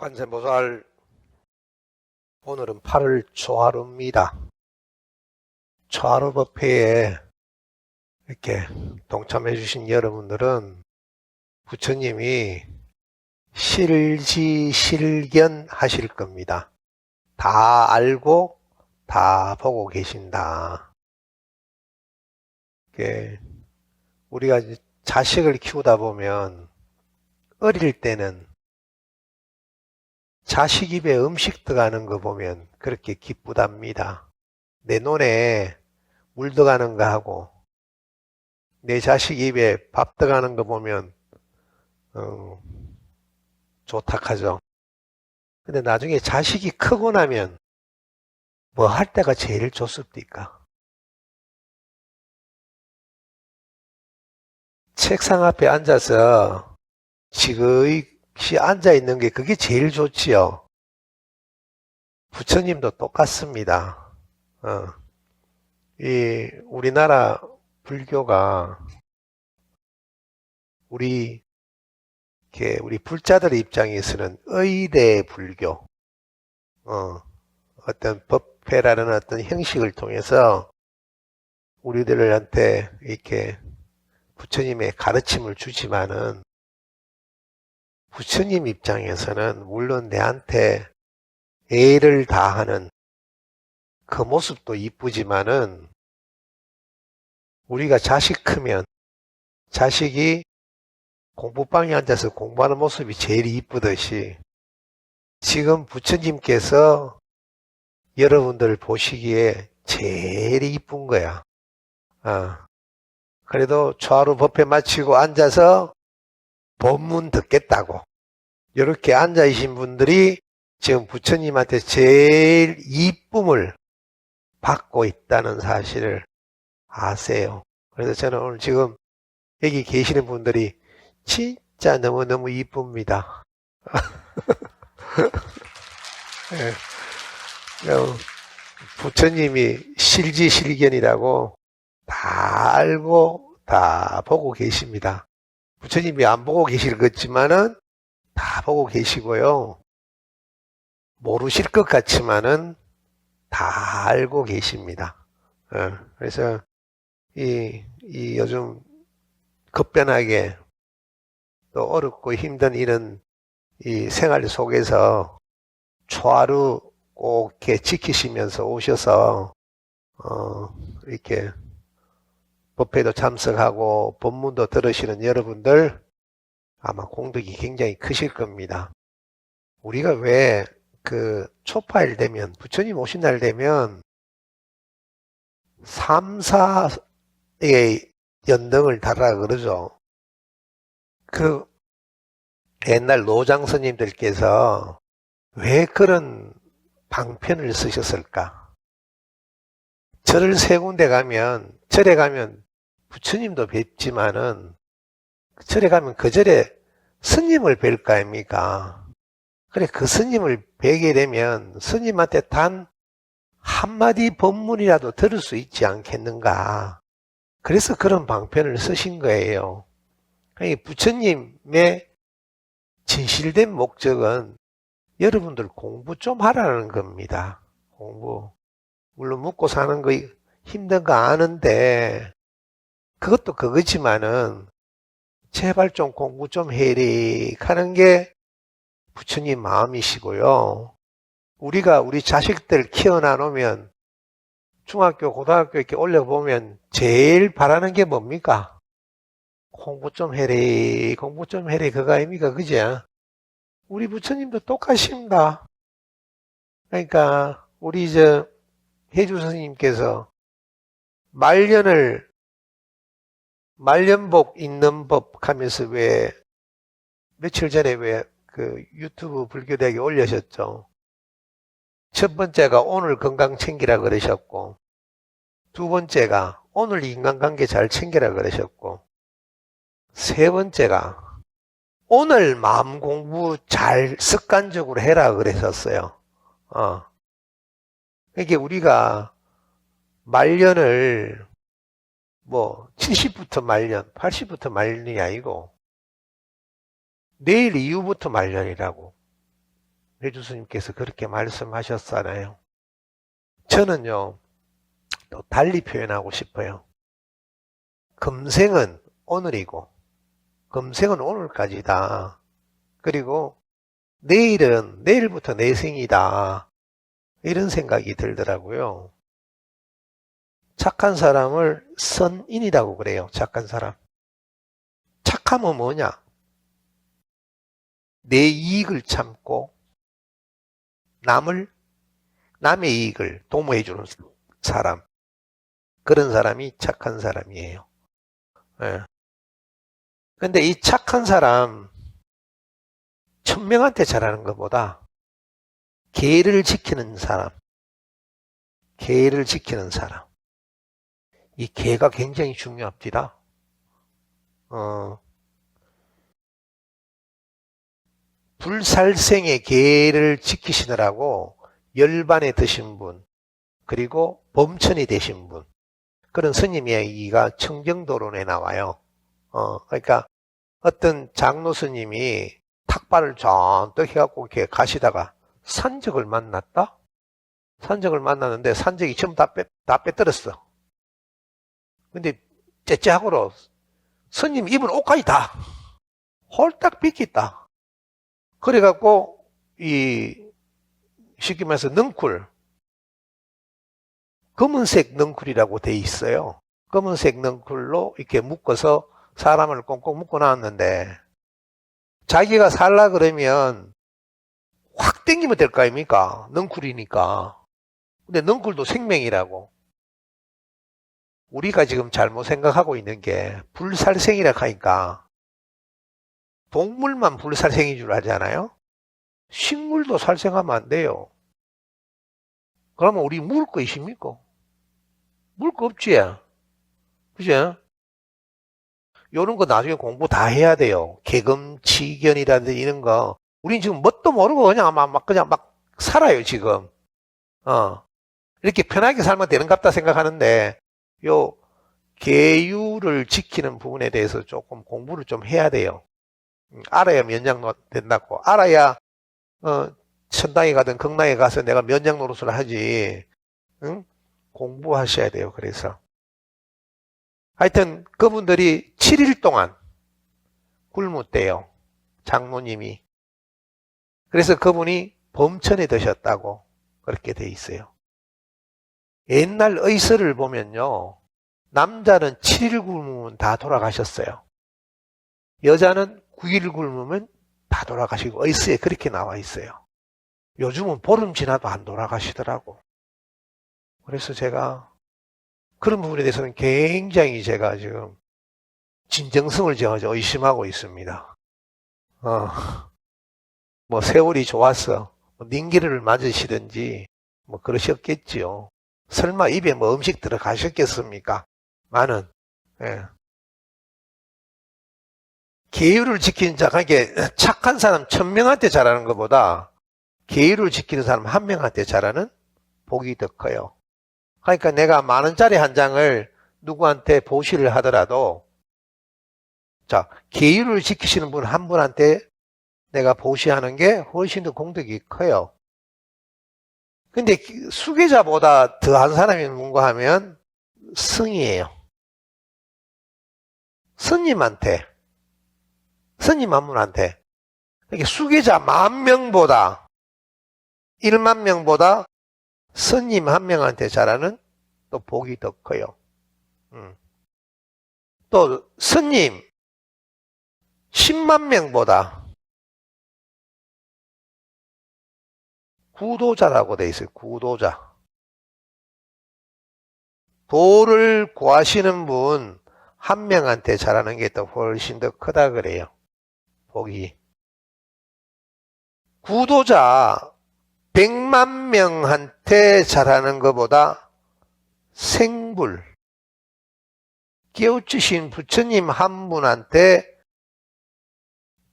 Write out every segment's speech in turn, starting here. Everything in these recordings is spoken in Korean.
관세음보살, 오늘은 8월 초하루입니다. 초하루 법회에 이렇게 동참해 주신 여러분들은 부처님이 실지실견 하실 겁니다. 다 알고 다 보고 계신다. 우리가 자식을 키우다 보면 어릴 때는 자식 입에 음식 들어가는 거 보면 그렇게 기쁘답니다. 내 눈에 물 들어가는 거 하고 내 자식 입에 밥 들어가는 거 보면 좋다 하죠. 근데 나중에 자식이 크고 나면 뭐 할 때가 제일 좋습니까? 책상 앞에 앉아서 지그시 앉아있는 게 그게 제일 좋지요. 부처님도 똑같습니다. 이 우리나라 불교가 우리 불자들의 입장에서는 의례 불교, 어떤 법회라는 어떤 형식을 통해서 우리들한테 이렇게 부처님의 가르침을 주지만은 부처님 입장에서는 물론 내한테 애를 다하는 그 모습도 이쁘지만은 우리가 자식 크면 자식이 공부방에 앉아서 공부하는 모습이 제일 이쁘듯이 지금 부처님께서 여러분들을 보시기에 제일 이쁜 거야. 그래도 초하루 법회 마치고 앉아서 법문 듣겠다고 이렇게 앉아계신 분들이 지금 부처님한테 제일 이쁨을 받고 있다는 사실을 아세요. 그래서 저는 오늘 지금 여기 계시는 분들이 진짜 너무너무 이쁩니다. 네. 부처님이 실지실견이라고 다 알고 다 보고 계십니다. 부처님이 안 보고 계실 것 같지만은 다 보고 계시고요. 모르실 것 같지만은 다 알고 계십니다. 그래서 이 요즘 급변하게 또 어렵고 힘든 이런 이 생활 속에서 초하루 꼭 이렇게 지키시면서 오셔서 이렇게 법회도 참석하고 법문도 들으시는 여러분들 아마 공덕이 굉장히 크실 겁니다. 우리가 왜 초파일 되면 부처님 오신 날 되면 3사의 연등을 달라 그러죠. 옛날 노장 스님들께서 왜 그런 방편을 쓰셨을까? 절을 세 군데 가면 절에 가면 부처님도 뵙지만은 절에 가면 그 절에 스님을 뵐 거 아닙니까? 그래 그 스님을 뵈게 되면 스님한테 단 한마디 법문이라도 들을 수 있지 않겠는가? 그래서 그런 방편을 쓰신 거예요. 부처님의 진실된 목적은 여러분들 공부 좀 하라는 겁니다. 공부. 물론 먹고 사는 거 힘든 거 아는데 그것도 그거지만은 제발 좀 공부 좀 해리 하는 게 부처님 마음이시고요. 우리가 우리 자식들 키워놔 놓으면 중학교, 고등학교 이렇게 올려보면 제일 바라는 게 뭡니까? 공부 좀 해리, 공부 좀 해리 그거 아닙니까? 그죠? 우리 부처님도 똑같습니다. 그러니까 우리 해주 스님께서 말년복 있는 법 하면서 왜 며칠 전에 왜 유튜브 불교대학에 올려셨죠. 첫 번째가 오늘 건강 챙기라 그러셨고 두 번째가 오늘 인간관계 잘 챙기라 그러셨고 세 번째가 오늘 마음 공부 잘 습관적으로 해라 그러셨어요. 그러니까 우리가 말년을 70부터 말년, 80부터 말년이 아니고 내일 이후부터 말년이라고. 해주 스님께서 그렇게 말씀하셨잖아요. 저는요, 또 달리 표현하고 싶어요. 금생은 오늘이고, 금생은 오늘까지다. 그리고 내일은 내일부터 내 생이다. 이런 생각이 들더라고요. 착한 사람을 선인이라고 그래요. 착한 사람. 착함은 뭐냐? 내 이익을 참고 남의 이익을 도모해 주는 사람. 그런 사람이 착한 사람이에요. 예. 근데 이 착한 사람, 천명한테 잘하는 것보다 계를 지키는 사람, 계를 지키는 사람. 이 계가 굉장히 중요합니다. 불살생의 계를 지키시느라고 열반에 드신 분, 그리고 범천이 되신 분, 그런 스님 이야기가 청정도론에 나와요. 그러니까 어떤 장로 스님이 탁발을 잔뜩 해갖고 이렇게 가시다가 산적을 만났다? 산적을 만났는데 산적이 전부 다 빼뜨렸어. 근데 째째하고로 스님 입은 옷까지 다 홀딱 빗겼다. 그래갖고 쉽게 말해서 능쿨, 검은색 능쿨이라고 돼 있어요. 검은색 능쿨로 이렇게 묶어서 사람을 꽁꽁 묶어 놨는데 자기가 살라 그러면 확 땡기면 될 거 아닙니까? 능쿨이니까. 근데 능쿨도 생명이라고. 우리가 지금 잘못 생각하고 있는 게 불살생이라 하니까 동물만 불살생인 줄 알잖아요. 식물도 살생하면 안 돼요. 그러면 우리 먹을 거 있습니까? 먹을 거 없지. 그죠? 요런 거 나중에 공부 다 해야 돼요. 계금치견이라든지 이런 거. 우린 지금 뭣도 모르고 그냥 막 살아요, 지금. 이렇게 편하게 살면 되는 것 같다 생각하는데, 요 계율을 지키는 부분에 대해서 조금 공부를 좀 해야 돼요. 알아야 면장 된다고. 알아야 천당에 가든 극락에 가서 내가 면장 노릇을 하지. 응? 공부하셔야 돼요. 그래서 하여튼 그분들이 7일 동안 굶었대요. 장모님이. 그래서 그분이 범천에 드셨다고 그렇게 돼 있어요. 옛날 의서를 보면요. 남자는 7일 굶으면 다 돌아가셨어요. 여자는 9일 굶으면 다 돌아가시고 의서에 그렇게 나와 있어요. 요즘은 보름 지나도 안 돌아가시더라고. 그래서 제가 그런 부분에 대해서는 굉장히 제가 지금 진정성을 제가 의심하고 있습니다. 뭐 세월이 좋았어. 닌기를 맞으시든지 뭐 그러셨겠지요. 설마 입에 뭐 음식 들어가셨겠습니까? 많은. 예. 계율을 지키는 자, 그러니까 착한 사람 1000명한테 잘하는 것보다 계율을 지키는 사람 1명한테 잘하는 복이 더 커요. 그러니까 내가 10,000원짜리 한 장을 누구한테 보시를 하더라도, 자, 계율을 지키시는 분 한 분한테 내가 보시하는 게 훨씬 더 공덕이 커요. 근데 수계자보다 더한 사람이 누군가 하면 승이에요. 스님 한 분한테. 그러니까 수계자 10,000명보다 10,000명보다 스님 한 명한테 잘하는 또 복이 더 커요. 또 스님 100,000명보다 구도자라고 돼 있어요. 구도자. 도를 구하시는 분 한 명한테 잘하는 게 또 훨씬 더 크다 그래요. 복이. 구도자 100만 명한테 잘하는 것보다 생불, 깨우치신 부처님 한 분한테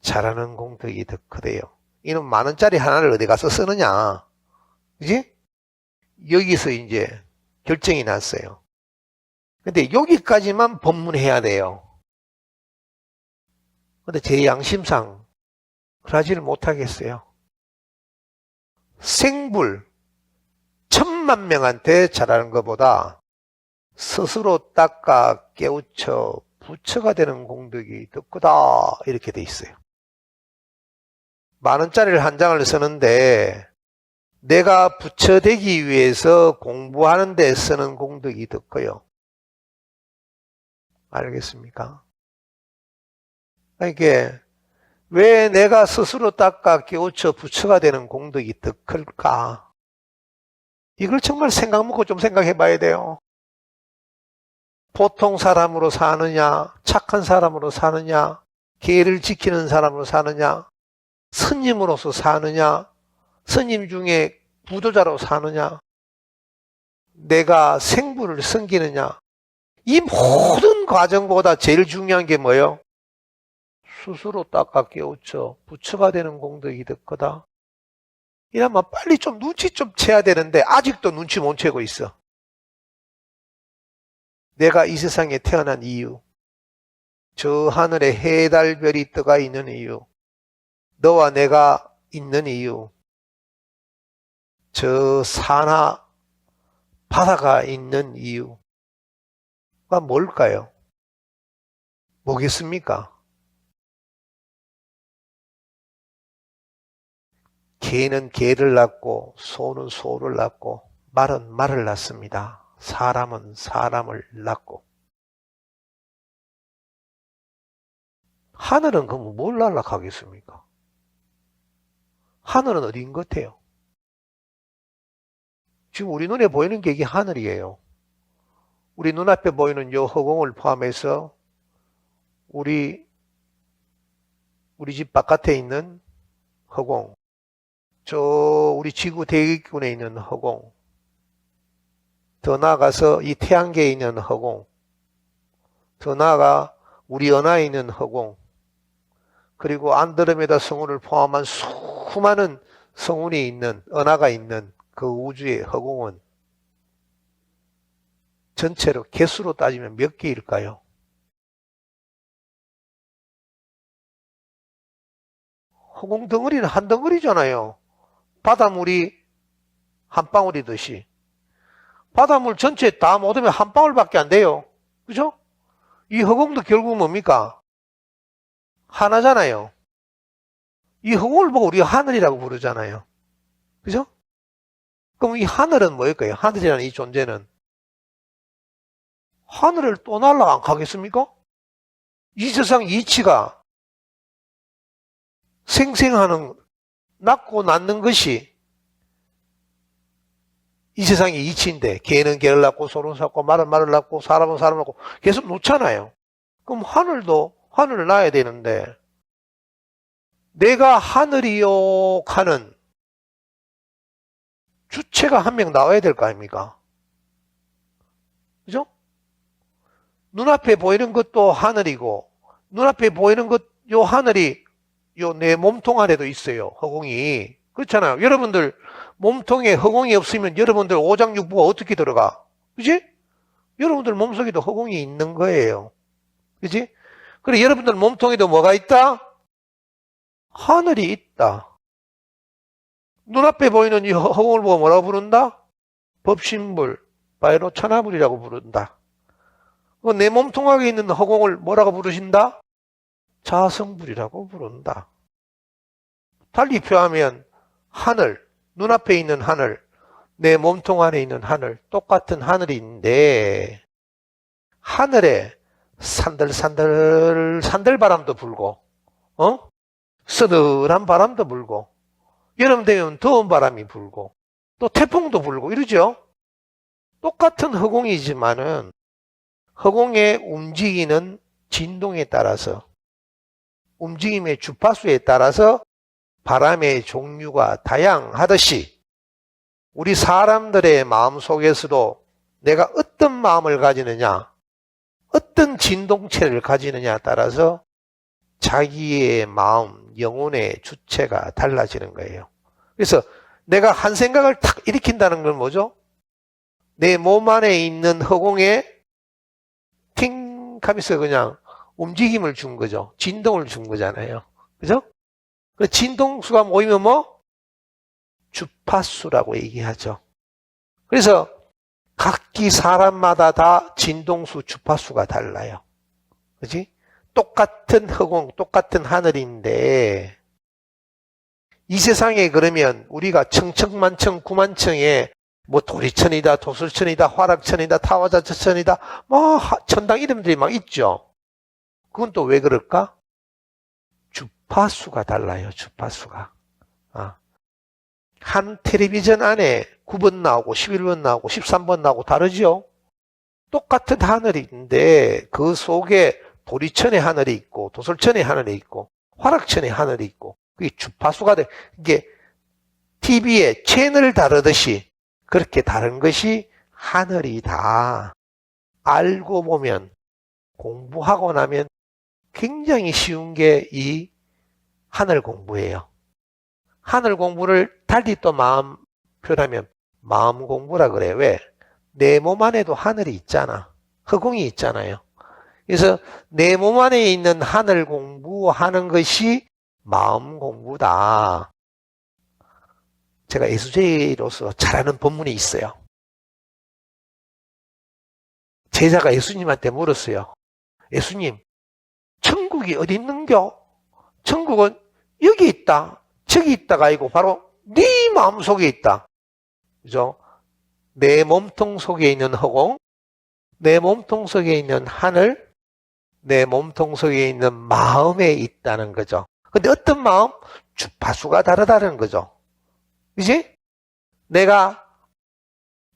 잘하는 공덕이 더 크대요. 이놈 10,000원짜리 하나를 어디 가서 쓰느냐. 그지? 여기서 이제 결정이 났어요. 근데 여기까지만 법문해야 돼요. 근데 제 양심상 그러지를 못하겠어요. 생불 1000만 명한테 잘하는 것보다 스스로 닦아 깨우쳐 부처가 되는 공덕이 더 크다 이렇게 돼 있어요. 만 원짜리를 한 장을 쓰는데 내가 부처 되기 위해서 공부하는 데 쓰는 공덕이 더 커요. 알겠습니까? 이게 왜 내가 스스로 닦아 깨우쳐 부처가 되는 공덕이 더 클까? 이걸 정말 생각 먹고 좀 생각해 봐야 돼요. 보통 사람으로 사느냐, 착한 사람으로 사느냐, 계를 지키는 사람으로 사느냐, 스님으로서 사느냐, 스님 중에 부도자로 사느냐, 내가 생부를 섬기느냐, 이 모든 과정보다 제일 중요한 게 뭐예요? 스스로 닦아 깨우쳐 부처가 되는 공덕이 더 크다. 이러면 빨리 좀 눈치 좀 채야 되는데 아직도 눈치 못 채고 있어. 내가 이 세상에 태어난 이유, 저 하늘에 해, 달, 별이 떠가 있는 이유, 너와 내가 있는 이유, 저 산하 바다가 있는 이유가 뭘까요? 뭐겠습니까? 개는 개를 낳고 소는 소를 낳고 말은 말을 낳습니다. 사람은 사람을 낳고. 하늘은 그럼 뭘 날락하겠습니까? 하늘은 어디인 것 같아요? 지금 우리 눈에 보이는 게 이게 하늘이에요. 우리 눈앞에 보이는 이 허공을 포함해서 우리 집 바깥에 있는 허공, 우리 지구 대기권에 있는 허공, 더 나아가서 이 태양계에 있는 허공, 더 나아가 우리 은하에 있는 허공, 그리고 안드로메다 성운을 포함한 수많은 성운이 있는, 은하가 있는 그 우주의 허공은 전체로 개수로 따지면 몇 개일까요? 허공 덩어리는 한 덩어리잖아요. 바닷물이 한 방울이듯이. 바닷물 전체 다 못하면 한 방울밖에 안 돼요. 그죠? 이 허공도 결국 뭡니까? 하나잖아요. 이 허공을 보고 우리가 하늘이라고 부르잖아요. 그죠? 그럼 이 하늘은 뭐일까요? 하늘이라는 이 존재는 하늘을 또 날아가 안 가겠습니까? 이 세상 이치가 생생하는, 낳고 낳는 것이 이 세상의 이치인데, 개는 개를 낳고 소는 낳고 말은 말을 낳고 사람은 사람을 낳고 계속 놓잖아요. 그럼 하늘도 하늘을 낳아야 되는데, 내가 하늘이요 하는 주체가 한 명 나와야 될 거 아닙니까? 그죠? 눈앞에 보이는 것도 하늘이고, 눈앞에 보이는 것, 요 하늘이 요 내 몸통 안에도 있어요. 허공이. 그렇잖아요. 여러분들 몸통에 허공이 없으면 여러분들 오장육부가 어떻게 들어가? 그지? 여러분들 몸속에도 허공이 있는 거예요. 그지? 그래, 여러분들 몸통에도 뭐가 있다? 하늘이 있다. 눈앞에 보이는 이 허공을 보고 뭐라고 부른다? 법신불, 바이로천하불이라고 부른다. 내 몸통 안에 있는 허공을 뭐라고 부르신다? 자성불이라고 부른다. 달리 표하면 하늘, 눈앞에 있는 하늘, 내 몸통 안에 있는 하늘, 똑같은 하늘인데 하늘에 산들바람도 불고 서늘한 바람도 불고 여름 되면 더운 바람이 불고 또 태풍도 불고 이러죠. 똑같은 허공이지만은 허공에 움직이는 진동에 따라서 움직임의 주파수에 따라서 바람의 종류가 다양하듯이 우리 사람들의 마음속에서도 내가 어떤 마음을 가지느냐, 어떤 진동체를 가지느냐에 따라서 자기의 마음, 영혼의 주체가 달라지는 거예요. 그래서 내가 한 생각을 탁 일으킨다는 건 뭐죠? 내 몸 안에 있는 허공에 팅 하면서 그냥 움직임을 준 거죠. 진동을 준 거잖아요. 그죠? 그 진동수가 모이면 뭐? 주파수라고 얘기하죠. 그래서 각기 사람마다 다 진동수 주파수가 달라요. 그지? 똑같은 허공, 똑같은 하늘인데 이 세상에 그러면 우리가 청천만청 구만청에 뭐 도리천이다, 도술천이다, 화락천이다, 타화자천이다, 뭐 천당 이름들이 막 있죠. 그건 또 왜 그럴까? 주파수가 달라요. 주파수가. 한 텔레비전 안에 9번 나오고 11번 나오고 13번 나오고 다르죠? 똑같은 하늘인데 그 속에 도리천의 하늘이 있고 도솔천의 하늘이 있고 화락천의 하늘이 있고 그게 주파수가 돼. 이게 TV에 채널 다르듯이 그렇게 다른 것이 하늘이다. 알고 보면 공부하고 나면 굉장히 쉬운 게 이 하늘 공부예요. 하늘 공부를 달리 또 마음 표현하면 마음 공부라 그래요. 왜? 내 몸 안에도 하늘이 있잖아. 허공이 있잖아요. 그래서 내 몸 안에 있는 하늘 공부하는 것이 마음 공부다. 제가 예수제로서 잘하는 본문이 있어요. 제자가 예수님한테 물었어요. 예수님, 천국이 어디 있는겨? 천국은 여기 있다. 저기 있다가 아니고 바로 네 마음속에 있다. 그죠? 내 몸통 속에 있는 허공, 내 몸통 속에 있는 하늘, 내 몸통 속에 있는 마음에 있다는 거죠. 근데 어떤 마음? 주파수가 다르다는 거죠. 그지? 내가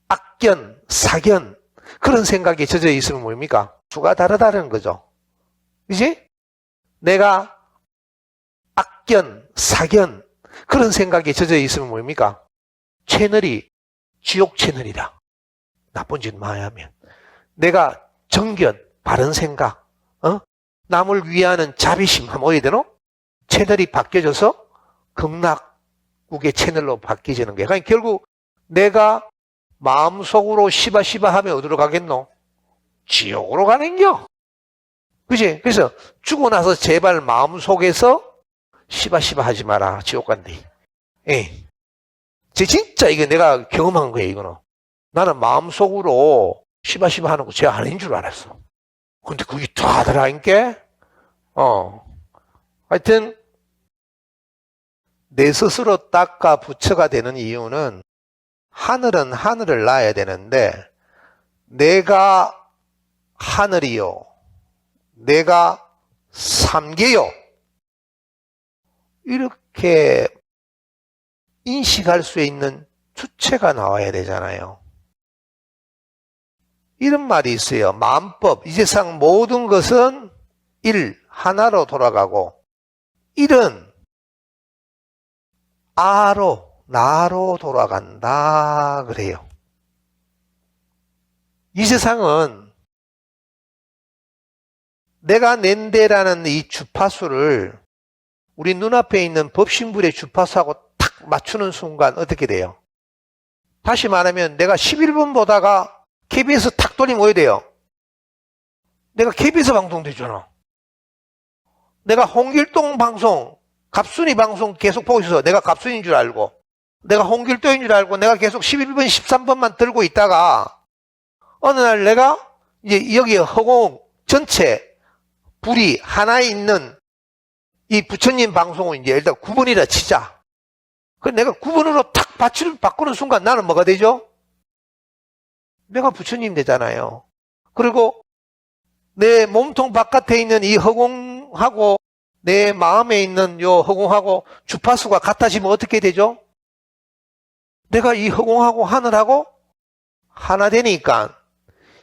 악견, 사견 그런 생각에 젖어 있으면 뭡니까? 수가 다르다는 거죠. 그지? 내가 악견, 사견 그런 생각에 젖어 있으면 뭡니까? 채널이 지옥 채널이다. 나쁜 짓 많이 하면. 내가 정견, 바른 생각, 남을 위하는 자비심 하면 어디 되노? 채널이 바뀌어져서 극락국의 채널로 바뀌어지는 거예요. 그러니까 결국 내가 마음속으로 시바시바 하면 어디로 가겠노? 지옥으로 가는겨. 그지? 그래서 죽고 나서 제발 마음속에서 시바시바 하지 마라. 지옥 간대. 예. 진짜 이거 내가 경험한 거예요, 이거는. 나는 마음속으로 시바시바 하는 거 제가 아닌 줄 알았어. 근데 그게 다 하더라니까? 하여튼, 내 스스로 닦아 부처가 되는 이유는 하늘은 하늘을 놔야 되는데 내가 하늘이요. 내가 삼계요. 이렇게 인식할 수 있는 주체가 나와야 되잖아요. 이런 말이 있어요. 만법, 이 세상 모든 것은 일, 하나로 돌아가고 일은 아로, 나로 돌아간다 그래요. 이 세상은 내가 낸데라는 이 주파수를 우리 눈앞에 있는 법신불의 주파수하고 탁 맞추는 순간 어떻게 돼요? 다시 말하면 내가 11분 보다가 KBS 탁 돌리면 어떻게 돼요? 내가 KBS 방송 되잖아. 내가 홍길동 방송, 갑순이 방송 계속 보고 있어서 내가 갑순인 줄 알고 내가 홍길동인 줄 알고 내가 계속 11번, 13번만 들고 있다가 어느 날 내가 이제 여기 허공 전체 불이 하나에 있는 이 부처님 방송은 이제 일단 9번이라 치자. 그 내가 9번으로 탁 바꾸는 순간 나는 뭐가 되죠? 내가 부처님 되잖아요. 그리고 내 몸통 바깥에 있는 이 허공하고 내 마음에 있는 요 허공하고 주파수가 같아지면 어떻게 되죠? 내가 이 허공하고 하늘하고 하나 되니까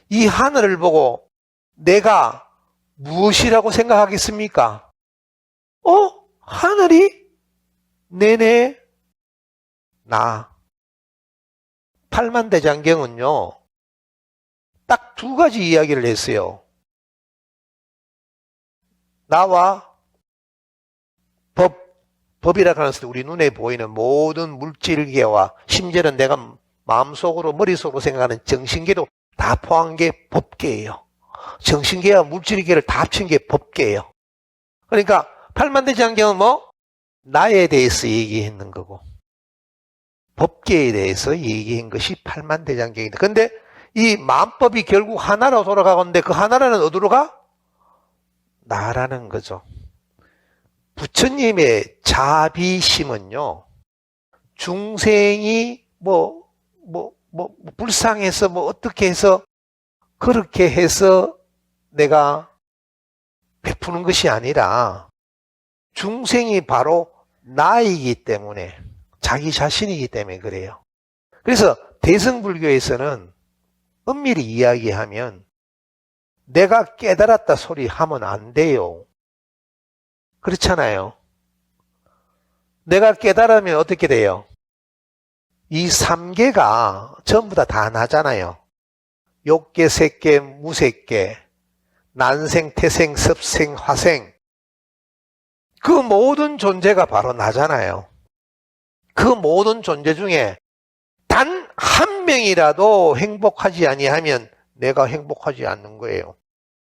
이 하늘을 보고 내가 무엇이라고 생각하겠습니까? 하늘이 내내 나. 팔만대장경은요, 딱 두 가지 이야기를 했어요. 나와 법이라고 하는 것은 우리 눈에 보이는 모든 물질계와 심지어는 내가 마음속으로 머릿속으로 생각하는 정신계도 다 포함한 게 법계예요. 정신계와 물질계를 다 합친 게 법계예요. 그러니까 팔만대장경은 뭐? 나에 대해서 얘기했는 거고 법계에 대해서 얘기한 것이 팔만대장경이다. 근데 이 만법이 결국 하나로 돌아가건데 그 하나라는 어디로 가? 나라는 거죠. 부처님의 자비심은요, 중생이 불쌍해서 어떻게 해서 그렇게 해서 내가 베푸는 것이 아니라 중생이 바로 나이기 때문에, 자기 자신이기 때문에 그래요. 그래서 대승불교에서는 엄밀히 이야기하면 내가 깨달았다 소리 하면 안 돼요. 그렇잖아요. 내가 깨달으면 어떻게 돼요? 이 3개가 전부 다 나잖아요. 욕계, 색계, 무색계, 난생, 태생, 습생, 화생. 그 모든 존재가 바로 나잖아요. 그 모든 존재 중에 단 한 명이라도 행복하지 아니하면 내가 행복하지 않는 거예요.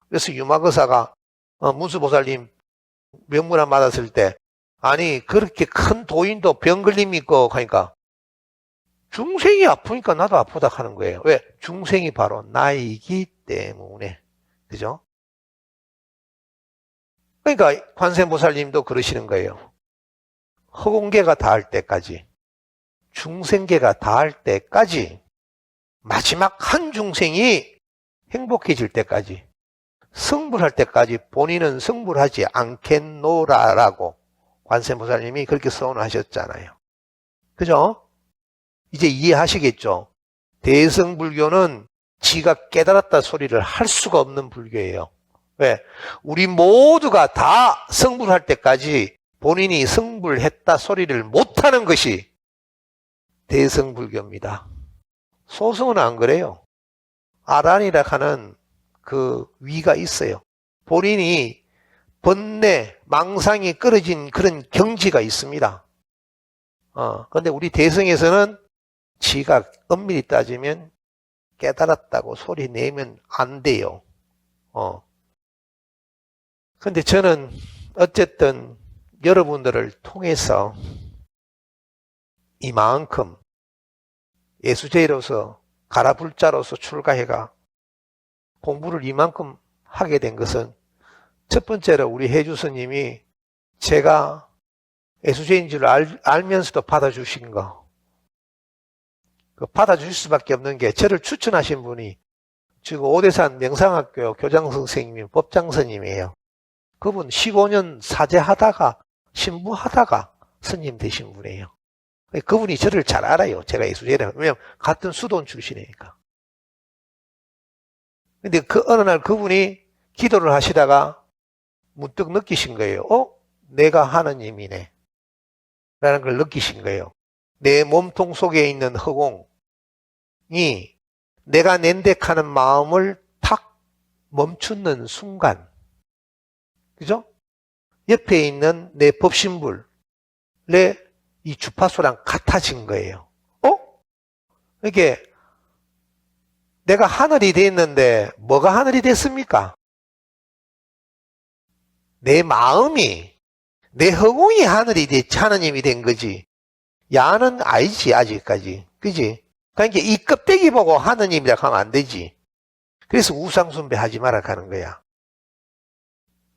그래서 유마거사가 문수보살님 명문안 받았을 때, 아니 그렇게 큰 도인도 병 걸림 있고 하니까 중생이 아프니까 나도 아프다 하는 거예요. 왜? 중생이 바로 나이기 때문에. 그죠? 그러니까 관세음보살님도 그러시는 거예요. 허공계가 닿을 때까지, 중생계가 닿을 때까지, 마지막 한 중생이 행복해질 때까지, 성불할 때까지 본인은 성불하지 않겠노라라고 관세음보살님이 그렇게 서원하셨잖아요. 그죠? 이제 이해하시겠죠? 대승불교는 지가 깨달았다 소리를 할 수가 없는 불교예요. 왜? 우리 모두가 다 성불할 때까지 본인이 성불했다 소리를 못하는 것이 대승불교입니다. 소승은 안 그래요. 아란이라 하는 그 위가 있어요. 본인이 번뇌, 망상이 끊어진 그런 경지가 있습니다. 근데 우리 대승에서는 지가 엄밀히 따지면 깨달았다고 소리 내면 안 돼요. 근데 저는 어쨌든 여러분들을 통해서 이만큼 예수제로서 가라불자로서 출가해가 공부를 이만큼 하게 된 것은, 첫 번째로 우리 해주 스님이 제가 예수제인 줄 알면서도 받아주신 거, 그 받아주실 수밖에 없는 게, 저를 추천하신 분이 지금 오대산 명상학교 교장 선생님이 법장 스님이에요. 그분 15년 사제하다가 신부하다가 스님 되신 분이에요. 그분이 저를 잘 알아요. 제가 예수제라면. 왜냐면 같은 수돈 출신이니까. 근데 어느 날 그분이 기도를 하시다가 문득 느끼신 거예요. 내가 하느님이네 라는 걸 느끼신 거예요. 내 몸통 속에 있는 허공이 내가 낸덱하는 마음을 탁 멈추는 순간, 그죠? 옆에 있는 내 법신불, 이 주파수랑 같아진 거예요. 이게 내가 하늘이 됐는데 뭐가 하늘이 됐습니까? 내 마음이, 내 허공이 하늘이 하느님이 된 거지. 야는 아니지 아직까지. 그지? 그러니까 이 껍데기 보고 하느님이라고 하면 안 되지. 그래서 우상숭배하지 말라 하는 거야.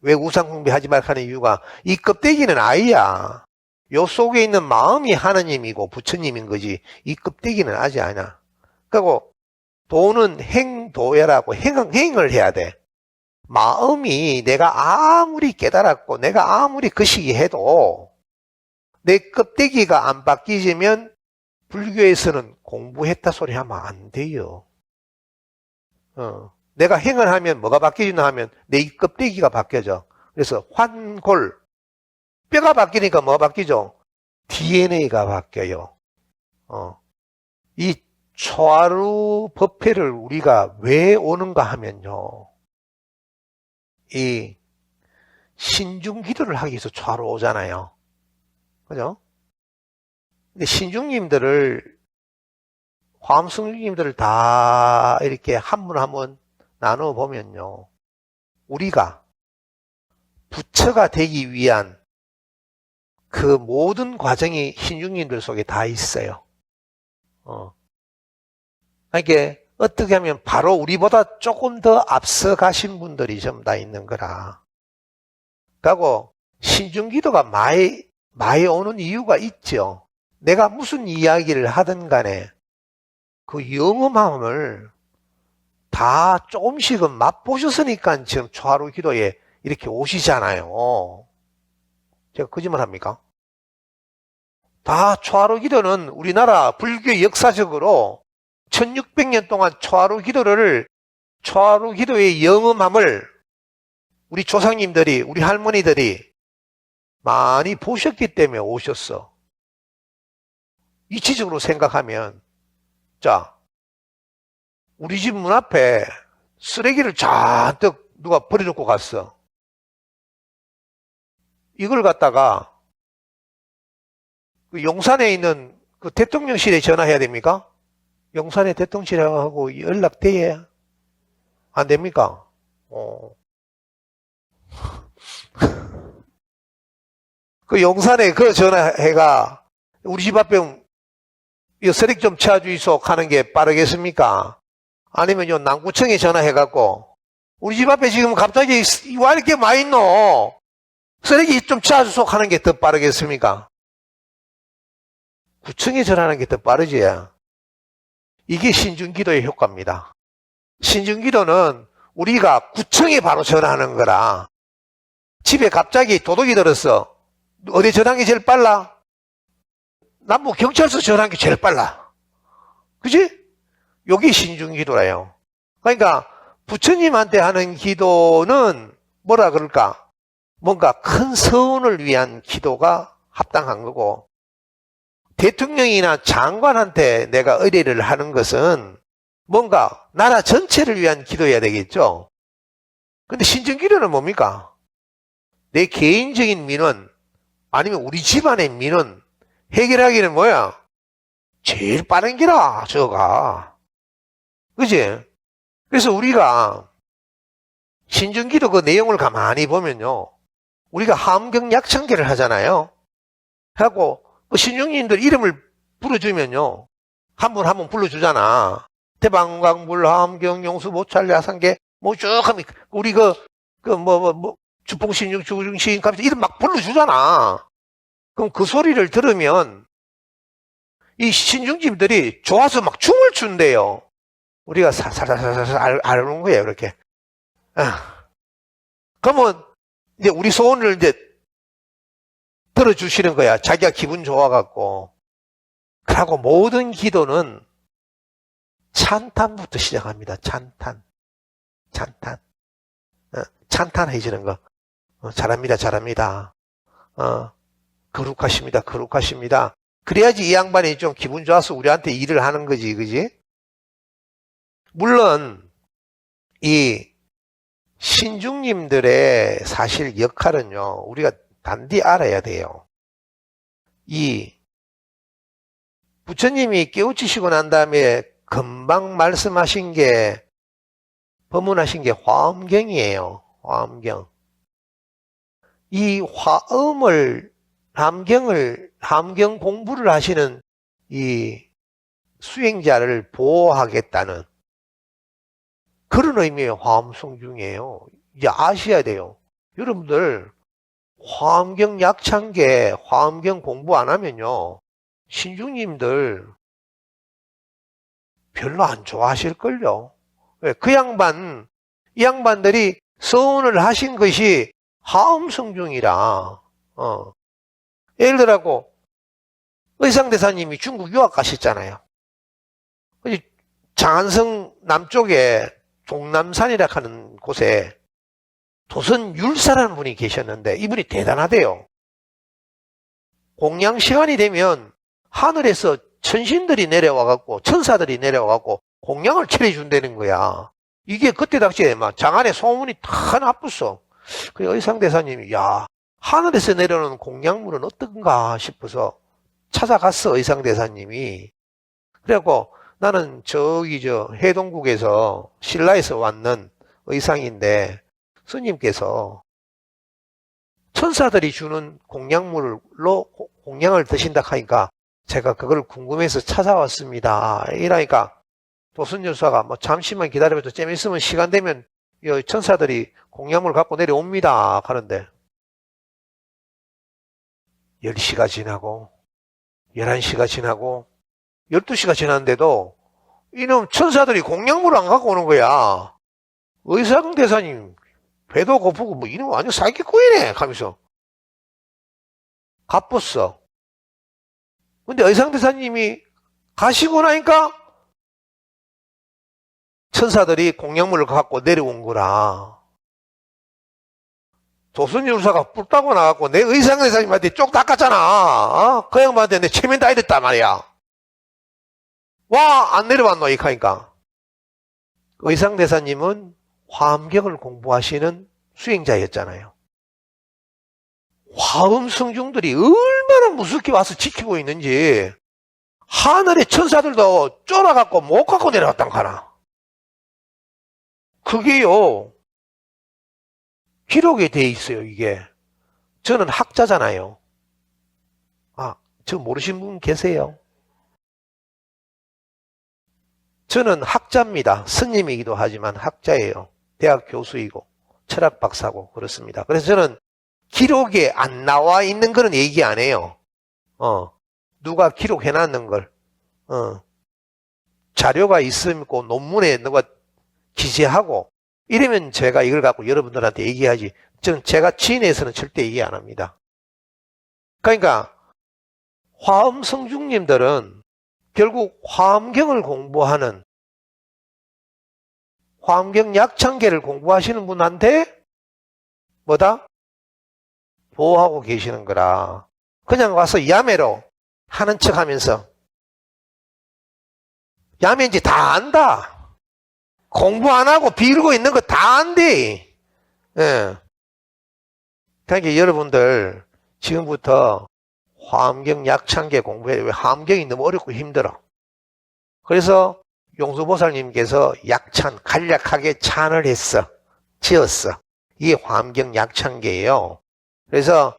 왜 우상숭배하지 말라 하는 이유가, 이 껍데기는 아니야. 요 속에 있는 마음이 하느님이고 부처님인 거지, 이 껍데기는 아직 아니야. 그리고 도는 행도야라고 행을 해야 돼. 마음이 내가 아무리 깨달았고 내가 아무리 거시기 해도 내 껍데기가 안 바뀌지면 불교에서는 공부했다 소리 하면 안 돼요. 내가 행을 하면 뭐가 바뀌나 하면 내 이 껍데기가 바뀌어져. 그래서 환골, 뼈가 바뀌니까 뭐가 바뀌죠? DNA가 바뀌어요. 이 초하루 법회를 우리가 왜 오는가 하면요, 이 신중 기도를 하기 위해서 초하루 오잖아요. 그죠? 근데 신중님들을, 화엄승님들을 다 이렇게 한 분 한 분 나누어 보면요, 우리가 부처가 되기 위한 그 모든 과정이 신중님들 속에 다 있어요. 이게 어떻게 하면 바로 우리보다 조금 더 앞서 가신 분들이 좀 다 있는 거라. 그리고 신중기도가 많이 오는 이유가 있죠. 내가 무슨 이야기를 하든 간에 그 영험함을 다 조금씩은 맛보셨으니까 지금 초하루 기도에 이렇게 오시잖아요. 제가 거짓말 합니까? 다 초하루 기도는 우리나라 불교 역사적으로 1600년 동안 초하루 기도의 영험함을 우리 조상님들이, 우리 할머니들이 많이 보셨기 때문에 오셨어. 이치적으로 생각하면, 자, 우리 집 문 앞에 쓰레기를 잔뜩 누가 버려놓고 갔어. 이걸 갖다가 그 용산에 있는 그 대통령실에 전화해야 됩니까? 용산에 대통령실하고 연락돼야 안 됩니까? 그 용산에 그 전화해가 우리 집 앞에 이 쓰레기 좀 치워주이소 하는 게 빠르겠습니까? 아니면 요 남구청에 전화해갖고 우리 집 앞에 지금 갑자기 왜 이렇게 많이 있노? 쓰레기 좀 치워주소 하는 게 더 빠르겠습니까? 구청에 전화하는 게 더 빠르지. 이게 신중기도의 효과입니다. 신중기도는 우리가 구청에 바로 전화하는 거라. 집에 갑자기 도둑이 들었어. 어디 전화한 게 제일 빨라? 남부 경찰서 전화한 게 제일 빨라. 그지? 여기 신중기도라요. 그러니까 부처님한테 하는 기도는 뭐라 그럴까? 뭔가 큰 서운을 위한 기도가 합당한 거고, 대통령이나 장관한테 내가 의뢰를 하는 것은 뭔가 나라 전체를 위한 기도여야 되겠죠. 근데 신중기도는 뭡니까? 내 개인적인 민원 아니면 우리 집안의 민원 해결하기는 뭐야? 제일 빠른 기라 저가. 그지? 그래서 우리가 신중기도 그 내용을 가만히 보면요, 우리가 함경약창계를 하잖아요. 하고 그 신중님들 이름을 불러주면요, 한 분 한 분 불러주잖아. 대방광불 함경 용수 모찰 야상계 뭐 쭉 하면 우리 주풍신중 주중신 이름 막 불러주잖아. 그럼 그 소리를 들으면 이 신중집들이 좋아서 막 춤을 춘대요. 우리가 살살살살 알는 거예요, 이렇게. 그러면 이제 우리 소원을 이제 들어주시는 거야. 자기가 기분 좋아갖고. 그러고 모든 기도는 찬탄부터 시작합니다. 찬탄. 찬탄해지는 거. 잘합니다, 잘합니다. 거룩하십니다. 그래야지 이 양반이 좀 기분 좋아서 우리한테 일을 하는 거지, 그지? 물론, 이 신중님들의 사실 역할은요, 우리가 단디 알아야 돼요. 이 부처님이 깨우치시고 난 다음에 금방 말씀하신 게, 법문하신 게 화엄경이에요. 화엄경. 이 함경 공부를 하시는 이 수행자를 보호하겠다는 그런 의미의 화엄성중이에요. 이제 아셔야 돼요. 여러분들, 화엄경 약창계, 화엄경 공부 안 하면요, 신중님들 별로 안 좋아하실걸요. 왜? 이 양반들이 서운을 하신 것이 화엄성중이라. 예를 들어서 의상대사님이 중국 유학 가셨잖아요. 장안성 남쪽에 종남산이라 하는 곳에 도선율사라는 분이 계셨는데 이분이 대단하대요. 공양 시간이 되면 하늘에서 천신들이 내려와갖고 천사들이 내려와갖고 공양을 차려준다는 거야. 이게 그때 당시에 막 장안에 소문이 다 나쁘어. 그래서 의상대사님이 야, 하늘에서 내려오는 공양물은 어떤가 싶어서 찾아갔어, 의상대사님이. 그래갖고 나는 해동국에서 신라에서 왔는 의상인데 스님께서 천사들이 주는 공양물로 공양을 드신다 하니까 제가 그걸 궁금해서 찾아왔습니다. 이러니까 도순 여사가 뭐 잠시만 기다려도 좀 있으면 시간 되면 이 천사들이 공약물 갖고 내려옵니다. 하는데 10시가 지나고 11시가 지나고 12시가 지났는데도 이놈 천사들이 공약물을 안 갖고 오는 거야. 의상대사님 배도 고프고 뭐 이놈 완전 사기꾼이네 하면서 가뻤어. 근데 의상대사님이 가시고 나니까 천사들이 공약물을 갖고 내려온 거라. 조선유사가 뿔 따고 나갖고 내 의상대사님한테 쪽 닦았잖아. 어? 그 양반한테 내 체면 다 이랬단 말이야. 와, 안 내려왔노, 이 하니까. 의상대사님은 화엄경을 공부하시는 수행자였잖아요. 화엄성중들이 얼마나 무섭게 와서 지키고 있는지 하늘의 천사들도 쫄아갖고 못 갖고 내려왔단 가나. 그게요, 기록에 돼 있어요, 이게. 저는 학자잖아요. 아, 저 모르신 분 계세요? 저는 학자입니다. 스님이기도 하지만 학자예요. 대학 교수이고 철학 박사고 그렇습니다. 그래서 저는 기록에 안 나와 있는 거는 얘기 안 해요. 누가 기록해놨는 걸, 자료가 있고 논문에 누가 기재하고 이러면 제가 이걸 갖고 여러분들한테 얘기하지. 저는 제가 지인에서는 절대 얘기 안 합니다. 그러니까 화엄성중님들은 결국 화엄경을 공부하는 화엄경 약창계를 공부하시는 분한테 뭐다? 보호하고 계시는 거라. 그냥 와서 야매로 하는 척 하면서 야매인지 다 안다. 공부 안 하고 빌고 있는 거 다 안돼. 예. 그러니까 여러분들 지금부터 화엄경 약창계 공부해. 왜 화엄경이 너무 어렵고 힘들어. 그래서 용수보살님께서 약찬, 간략하게 찬을 했어. 지었어. 이게 화엄경 약창계예요. 그래서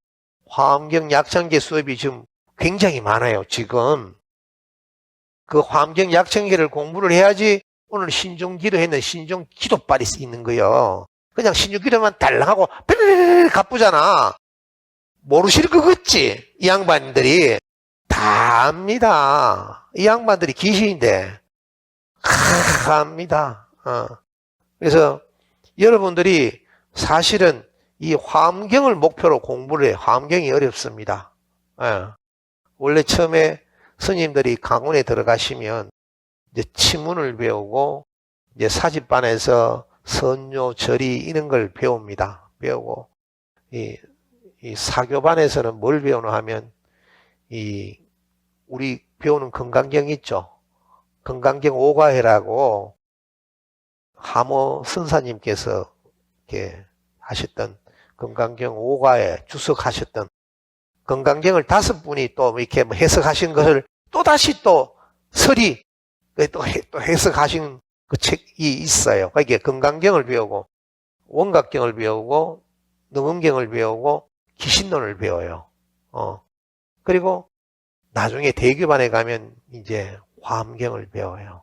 화엄경 약창계 수업이 지금 굉장히 많아요. 지금 그 화엄경 약창계를 공부를 해야지 오늘 신중기도 했는 신중기도빨이 있는 거예요. 그냥 신중기도만 달랑하고 삐르르르 가쁘잖아. 모르실 것 같지? 이 양반들이 다 압니다. 이 양반들이 귀신인데 압니다. 그래서 여러분들이 사실은 이 화엄경을 목표로 공부를 해요. 화엄경이 어렵습니다. 원래 처음에 스님들이 강원에 들어가시면 이제 치문을 배우고 이제 사집반에서 선료, 절이 이런 걸 배웁니다. 배우고 이 사교반에서는 뭘 배우나 하면 우리 배우는 건강경 있죠. 건강경 오가회라고 하모 선사님께서 이렇게 하셨던 건강경 오가회 주석하셨던 건강경을 5분이 또 이렇게 해석하신 것을 또 다시 또 설이 또 해석하신 그 책이 있어요. 그러니까 건강경을 배우고 원각경을 배우고 능엄경을 배우고 기신론을 배워요. 그리고 나중에 대교반에 가면 이제 화엄경을 배워요.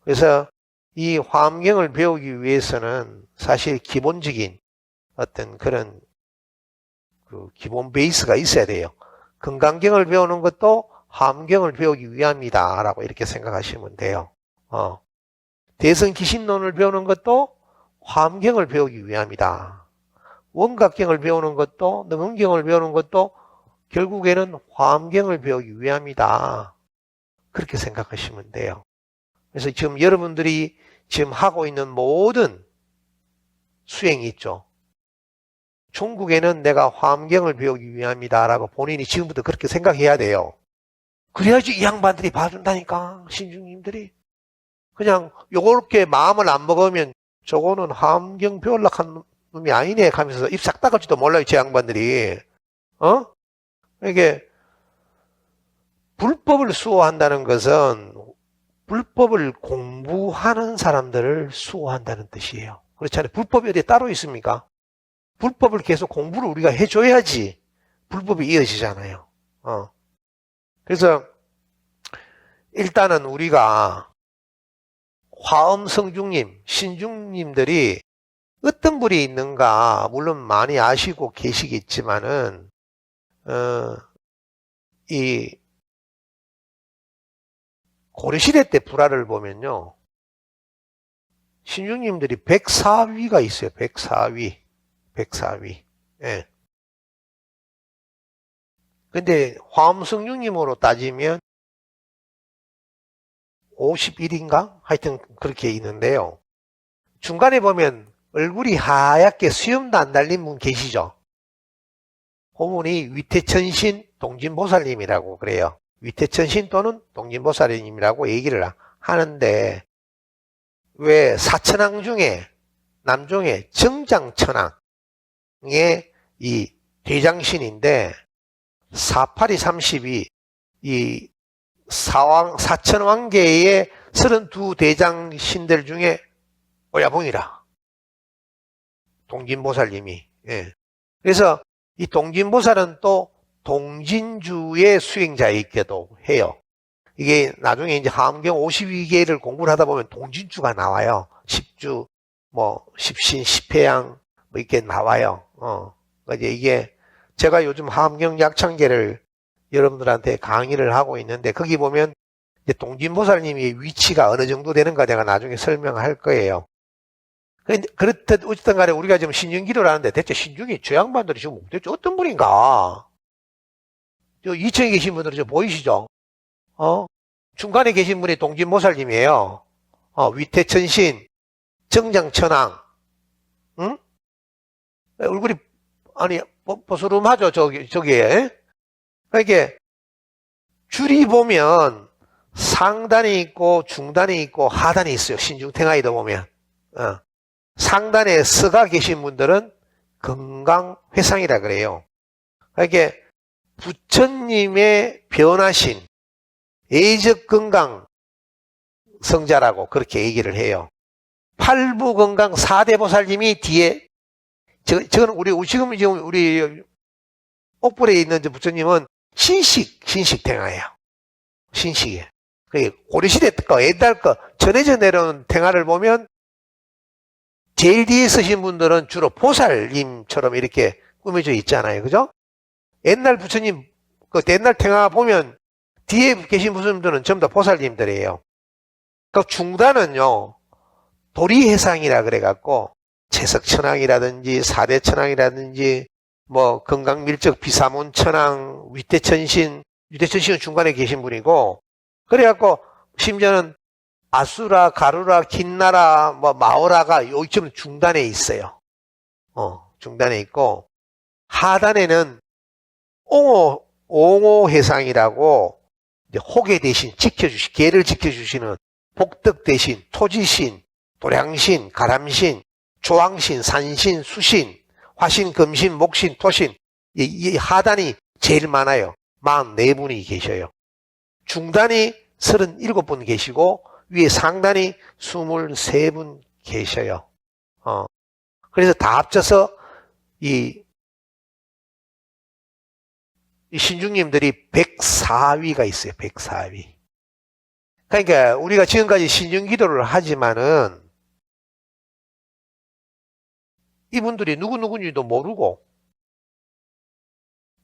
그래서 이 화엄경을 배우기 위해서는 사실 기본적인 어떤 그런 그 기본 베이스가 있어야 돼요. 건강경을 배우는 것도 화엄경을 배우기 위함이다 라고 이렇게 생각하시면 돼요. 대성기신론을 배우는 것도 화엄경을 배우기 위함이다. 원각경을 배우는 것도 능엄경을 배우는 것도 결국에는 화엄경을 배우기 위함이다. 그렇게 생각하시면 돼요. 그래서 지금 여러분들이 지금 하고 있는 모든 수행이 있죠. 중국에는 내가 화엄경을 배우기 위함이다 라고 본인이 지금부터 그렇게 생각해야 돼요. 그래야지 이 양반들이 봐준다니까. 신중님들이 그냥 요렇게 마음을 안 먹으면 저거는 화엄경 배우려고 한 놈이 아니네 하면서 입 싹 닦을지도 몰라요. 제 양반들이. 이게 불법을 수호한다는 것은 불법을 공부하는 사람들을 수호한다는 뜻이에요. 그렇잖아요. 불법이 어디 따로 있습니까? 불법을 계속 공부를 우리가 해줘야지 불법이 이어지잖아요. 그래서 일단은 우리가 화엄 성중님, 신중님들이 어떤 불이 있는가 물론 많이 아시고 계시겠지만은 이 고려시대 때 불화를 보면요, 신중님들이 104위가 있어요. 104위. 예. 근데 화엄성중님으로 따지면 51인가? 하여튼 그렇게 있는데요. 중간에 보면 얼굴이 하얗게 수염도 안 달린 분 계시죠? 그분이 위태천신 동진보살님이라고 그래요. 위태천신 또는 동진보살님이라고 얘기를 하는데, 왜 사천왕 중에 남종의 정장천왕의 이 대장신인데, 48이 32, 이 사천왕계의 32 대장신들 중에 오야봉이라. 동진보살님이. 예. 그래서 이 동진보살은 또 동진주의 수행자이기도 해요. 이게 나중에 이제 하암경 52개를 공부를 하다 보면 동진주가 나와요. 10주, 뭐, 10신, 10회양, 뭐, 이렇게 나와요. 이게 제가 요즘 하암경 약창계를 여러분들한테 강의를 하고 있는데, 거기 보면 이제 동진보살님의 위치가 어느 정도 되는가 내가 나중에 설명할 거예요. 그렇듯 어쨌든 간에 우리가 지금 신중기도를 하는데 대체 신중이 저 양반들이 지금 대체 어떤 분인가? 저 2층에 계신 분들은 저 보이시죠? 중간에 계신 분이 동진보살님이에요. 위태천신, 정장천왕, 응? 얼굴이, 아니, 보스름하죠, 저기에. 그러니까, 줄이 보면 상단이 있고, 중단이 있고, 하단이 있어요. 신중탱하이도 보면. 상단에 서가 계신 분들은 건강회상이라 그래요. 그러니까, 부처님의 변하신 예적 건강 성자라고 그렇게 얘기를 해요. 팔부 건강 4대 보살님이 뒤에, 저는 지금 우리 옥불에 있는 부처님은 신식탱화예요. 신식이에요. 고려시대 거, 옛날 거, 전해져 내려온 탱화를 보면 제일 뒤에 서신 분들은 주로 보살님처럼 이렇게 꾸며져 있잖아요. 그죠? 옛날 부처님, 옛날 탱화 보면 뒤에 계신 부처님들은 전부 다 보살님들이에요. 그 중단은요, 도리해상이라 그래갖고, 채석천왕이라든지, 사대천왕이라든지, 뭐, 건강밀적 비사문천왕, 위태천신은 중간에 계신 분이고, 그래갖고, 심지어는 아수라, 가루라, 긴나라, 뭐, 마오라가 요즘 중단에 있어요. 중단에 있고, 하단에는 옹호해상이라고, 호계 대신 계를 지켜주시는 복덕 대신 토지신, 도량신, 가람신, 조왕신, 산신, 수신, 화신, 금신, 목신, 토신, 이 하단이 제일 많아요. 44분이 계셔요. 중단이 37분 계시고 위에 상단이 23분 계셔요. 그래서 다 합쳐서 이 신중님들이 104위가 있어요. 104위. 그러니까 우리가 지금까지 신중기도를 하지만은 이분들이 누구누구인지도 모르고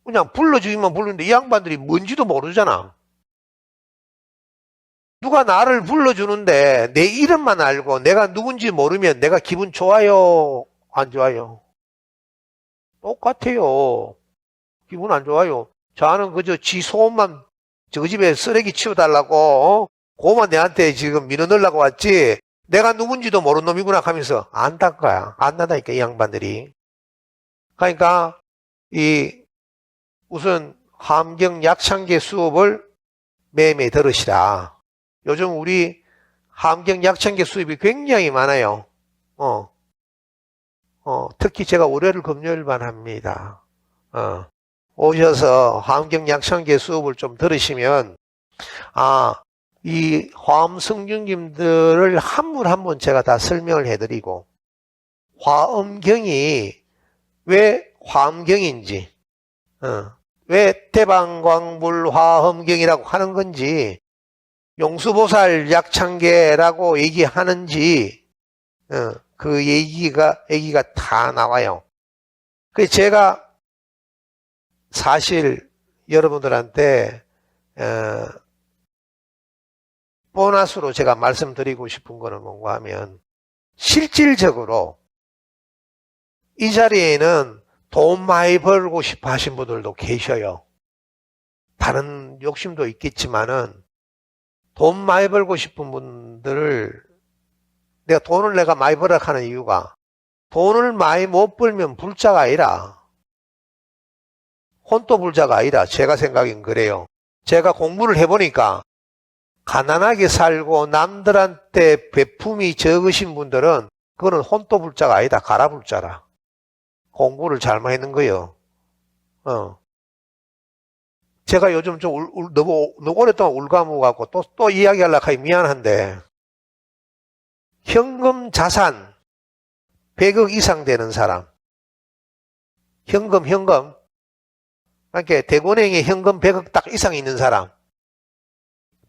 그냥 불러주기만 부르는데 이 양반들이 뭔지도 모르잖아. 누가 나를 불러주는데 내 이름만 알고 내가 누군지 모르면 내가 기분 좋아요? 안 좋아요? 똑같아요. 기분 안 좋아요. 저는 그저 지 소원만 저 집에 쓰레기 치워달라고 그거만 내한테 지금 밀어넣으려고 왔지 내가 누군지도 모르는 놈이구나 하면서 안단 거야. 안다니까 이 양반들이. 그러니까 우선 함경 약창계 수업을 매매 들으시라. 요즘 우리 함경 약창계 수업이 굉장히 많아요. 특히 제가 월요일 금요일만 합니다. 오셔서 함경 약창계 수업을 좀 들으시면 이 화엄성중님들을 한 분 한 분 제가 다 설명을 해드리고 화엄경이 왜 화엄경인지 왜 대방광불화엄경이라고 하는 건지, 용수보살 약창계라고 얘기하는지, 그 얘기가 다 나와요. 그래서 제가 사실 여러분들한테, 보너스로 제가 말씀드리고 싶은 거는 뭔가 하면, 실질적으로 이 자리에는 돈 많이 벌고 싶어 하신 분들도 계셔요. 다른 욕심도 있겠지만은, 돈 많이 벌고 싶은 분들을, 내가 많이 벌어 하는 이유가, 돈을 많이 못 벌면 불자가 아니라, 혼또 불자가 아니라, 제가 생각엔 그래요. 제가 공부를 해보니까, 가난하게 살고 남들한테 베품이 적으신 분들은, 그거는 혼또 불자가 아니다. 가라 불자라. 공부를 잘못 했는 거예요. 제가 요즘 좀 너무 오랫동안 울가무갖고 또 이야기하려고 하기 미안한데, 현금 자산 100억 이상 되는 사람, 현금. 그러니까 대권행에 현금 100억 딱 이상 있는 사람,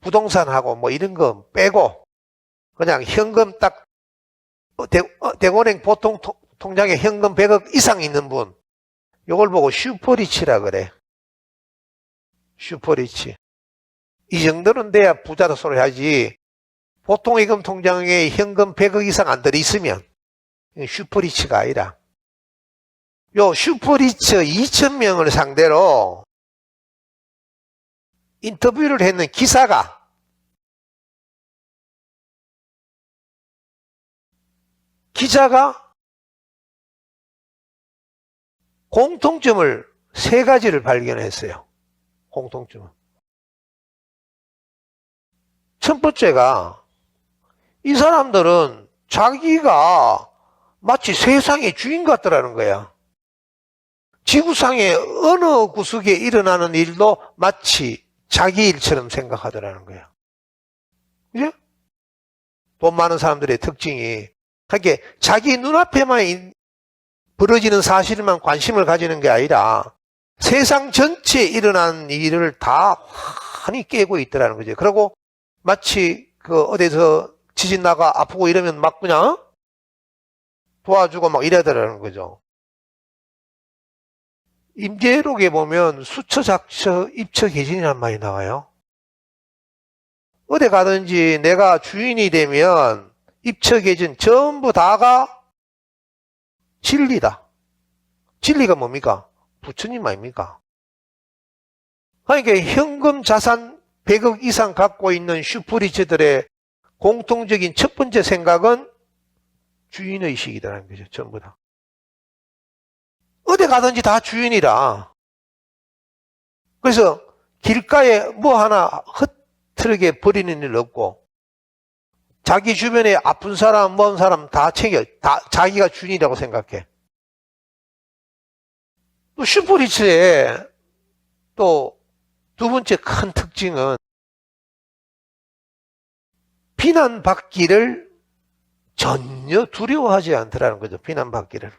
부동산하고 뭐 이런 거 빼고, 그냥 현금 딱, 대권행 보통 통장에 현금 100억 이상 있는 분, 요걸 보고 슈퍼리치라 그래. 슈퍼리치. 이 정도는 돼야 부자다 소리 하지. 보통 예금 통장에 현금 100억 이상 안 들어있으면 슈퍼리치가 아니라. 요 슈퍼리치 2,000명을 상대로 인터뷰를 했는 기자가 공통점을 3가지를 발견했어요. 공통점. 첫 번째가, 이 사람들은 자기가 마치 세상의 주인 같더라는 거야. 지구상의 어느 구석에 일어나는 일도 마치 자기 일처럼 생각하더라는 거야. 그죠? 돈 많은 사람들의 특징이, 그러니까 자기 눈앞에만 벌어지는 사실만 관심을 가지는 게 아니라 세상 전체에 일어난 일을 다 환히 깨고 있더라는 거죠. 그리고 마치 어디서 지진 나가 아프고 이러면 막 그냥 도와주고 막 이러더라는 거죠. 임계록에 보면 수처작처 입처계진이라는 말이 나와요. 어디 가든지 내가 주인이 되면 입처계진 전부 다가 진리다. 진리가 뭡니까? 부처님 아닙니까? 그러니까 현금 자산 100억 이상 갖고 있는 슈퍼리치들의 공통적인 첫 번째 생각은 주인의식이라는 거죠. 전부 다. 어디 가든지 다 주인이라. 그래서 길가에 뭐 하나 흐트르게 버리는 일 없고, 자기 주변에 아픈 사람, 먼 사람 다 챙겨. 다 자기가 주인이라고 생각해. 또 슈퍼리치의 또 두 번째 큰 특징은 비난받기를 전혀 두려워하지 않더라는 거죠. 비난받기를.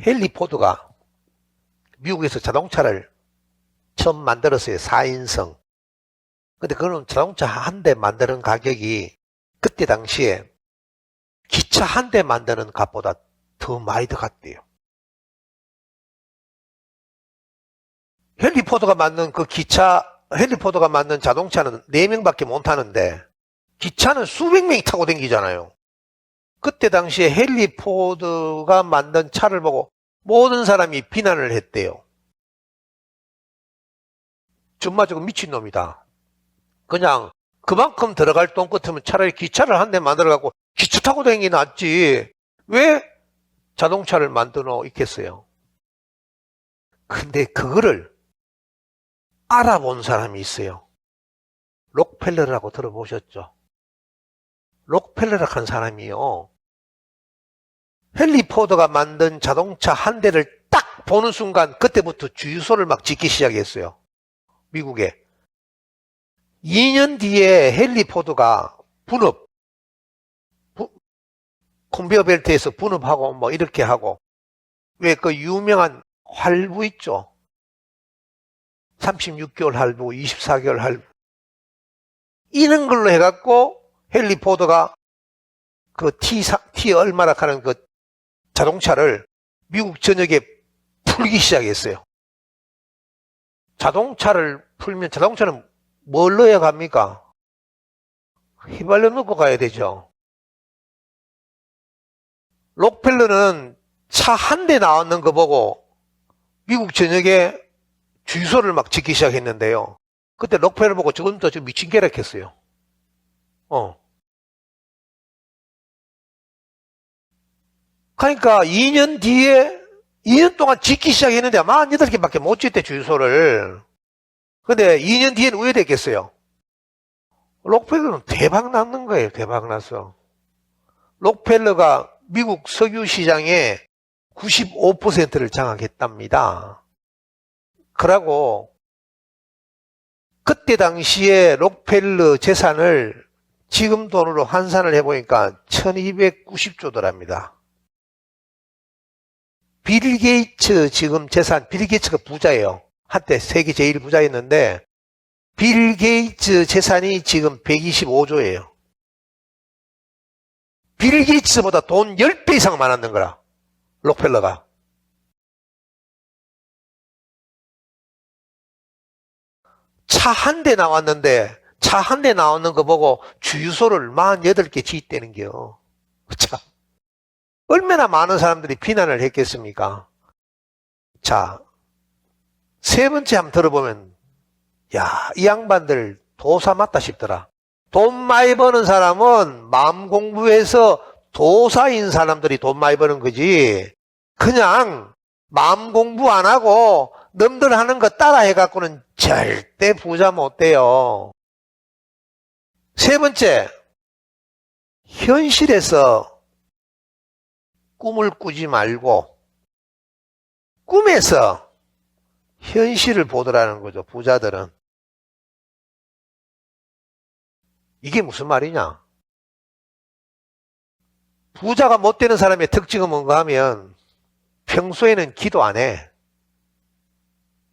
헨리 포드가 미국에서 자동차를 처음 만들었어요. 4인승. 근데 그거는 자동차 한 대 만드는 가격이 그때 당시에 기차 한 대 만드는 값보다 더 많이 더 갔대요. 헨리 포드가 만든 자동차는 4명밖에 못 타는데, 기차는 수백 명이 타고 다니잖아요. 그때 당시에 헨리 포드가 만든 차를 보고 모든 사람이 비난을 했대요. 정말 저거 미친놈이다. 그냥 그만큼 들어갈 돈 같으면 차라리 기차를 한 대 만들어갖고 기차 타고 다니는 게 낫지. 왜 자동차를 만들어 있겠어요? 근데 그거를 알아본 사람이 있어요. 록펠러라고 들어보셨죠? 록펠러라고 한 사람이요. 헨리 포드가 만든 자동차 한 대를 딱 보는 순간 그때부터 주유소를 막 짓기 시작했어요. 미국에. 2년 뒤에 헨리 포드가 컨베이어 벨트에서 분업하고 뭐 이렇게 하고, 왜 그 유명한 할부 있죠? 36개월 할부, 24개월 할부. 이런 걸로 해갖고 헨리 포드가 그 T 얼마나 하는 그 자동차를 미국 전역에 풀기 시작했어요. 자동차를 풀면 자동차는 뭘 넣어야 갑니까? 휘발유 넣고 가야 되죠. 록펠러는 차 한 대 나왔는 거 보고 미국 전역에 주유소를 막 짓기 시작했는데요. 그때 록펠러 보고 저건 또 미친 개락했어요. 그러니까 2년 뒤에 2년 동안 짓기 시작했는데 48개밖에 못 짓대 주유소를. 근데 2년 뒤에는 왜 됐겠어요? 록펠러는 대박 났는 거예요. 대박 났어. 록펠러가 미국 석유 시장의 95%를 장악했답니다. 그러고 그때 당시에 록펠러 재산을 지금 돈으로 환산을 해보니까 1290조더랍니다. 빌 게이츠 지금 재산, 빌 게이츠가 부자예요. 한때 세계 제일 부자였는데 빌 게이츠 재산이 지금 125조예요. 빌 게이츠보다 돈 10배 이상 많았는 거라. 록펠러가. 차 한 대 나왔는데 차 한 대 나오는 거 보고 주유소를 48개 짓대는겨. 참. 얼마나 많은 사람들이 비난을 했겠습니까? 자, 세 번째 한번 들어보면 야, 이 양반들 도사 맞다 싶더라. 돈 많이 버는 사람은 마음 공부해서 도사인 사람들이 돈 많이 버는 거지. 그냥 마음 공부 안 하고 남들 하는 거 따라 해갖고는 절대 부자 못 돼요. 세 번째, 현실에서 꿈을 꾸지 말고 꿈에서 현실을 보더라는 거죠. 부자들은. 이게 무슨 말이냐? 부자가 못 되는 사람의 특징은 뭔가 하면 평소에는 기도 안 해.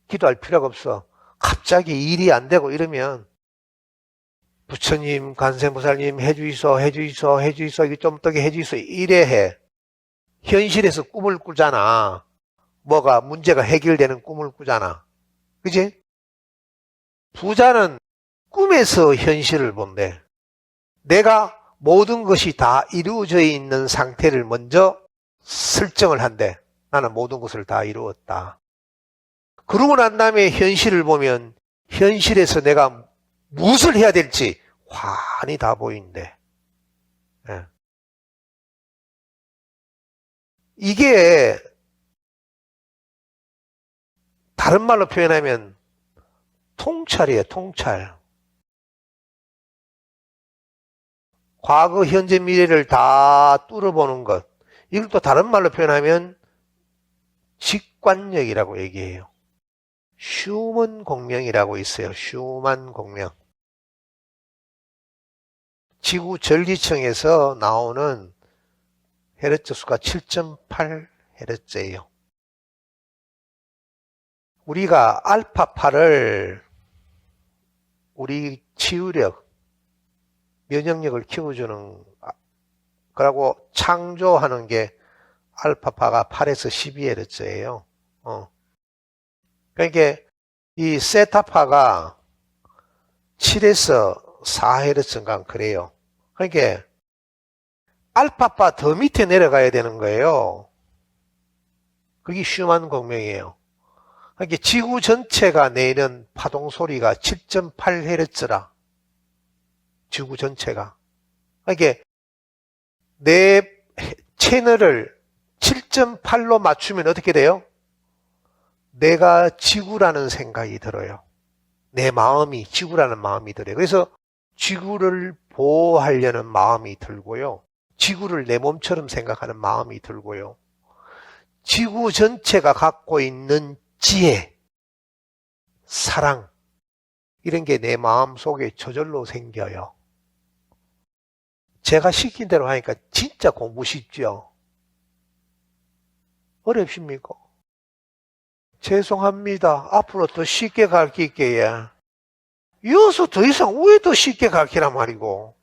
기도할 필요가 없어. 갑자기 일이 안 되고 이러면 부처님, 관세음보살님 해주이소, 해주이소, 해주이소, 이거 좀 어떻게 해주이소 이래 해. 현실에서 꿈을 꾸잖아. 뭐가 문제가 해결되는 꿈을 꾸잖아. 그지? 부자는 꿈에서 현실을 본대. 내가 모든 것이 다 이루어져 있는 상태를 먼저 설정을 한대. 나는 모든 것을 다 이루었다. 그러고 난 다음에 현실을 보면 현실에서 내가 무엇을 해야 될지 환히 다 보인대. 예. 이게 다른 말로 표현하면 통찰이에요. 통찰. 과거, 현재, 미래를 다 뚫어보는 것. 이걸 또 다른 말로 표현하면 직관력이라고 얘기해요. 슈먼 공명이라고 있어요. 슈먼 공명. 지구 전리층에서 나오는 헤르츠 수가 7.8 헤르츠예요. 우리가 알파파를 우리 치유력, 면역력을 키워주는 그러고 창조하는 게 알파파가 8에서 12Hz예요. 그러니까 이 세타파가 7에서 4Hz인가 그래요. 그러니까 알파파 더 밑에 내려가야 되는 거예요. 그게 슈만 공명이에요. 그러니까 지구 전체가 내는 파동 소리가 7.8Hz라. 지구 전체가. 그러니까 내 채널을 7.8로 맞추면 어떻게 돼요? 내가 지구라는 생각이 들어요. 내 마음이 지구라는 마음이 들어요. 그래서 지구를 보호하려는 마음이 들고요. 지구를 내 몸처럼 생각하는 마음이 들고요. 지구 전체가 갖고 있는 지혜, 사랑 이런 게 내 마음 속에 저절로 생겨요. 제가 시킨 대로 하니까 진짜 공부 쉽죠? 어렵습니까? 죄송합니다. 앞으로 더 쉽게 가르칠게요. 이어서 더 이상 왜 더 쉽게 가르치란 말이고,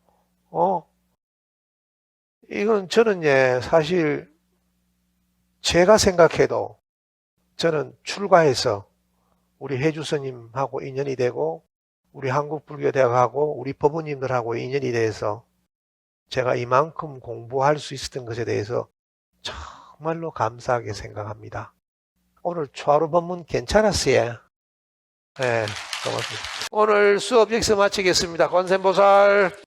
이건 저는 사실 제가 생각해도 저는 출가해서 우리 해주 스님하고 인연이 되고, 우리 한국불교대학하고 우리 법원님들하고 인연이 돼서 제가 이만큼 공부할 수 있었던 것에 대해서 정말로 감사하게 생각합니다. 오늘 초하루 법문 괜찮았어요? 네, 고맙습니다. 오늘 수업 여기서 마치겠습니다. 관세음보살.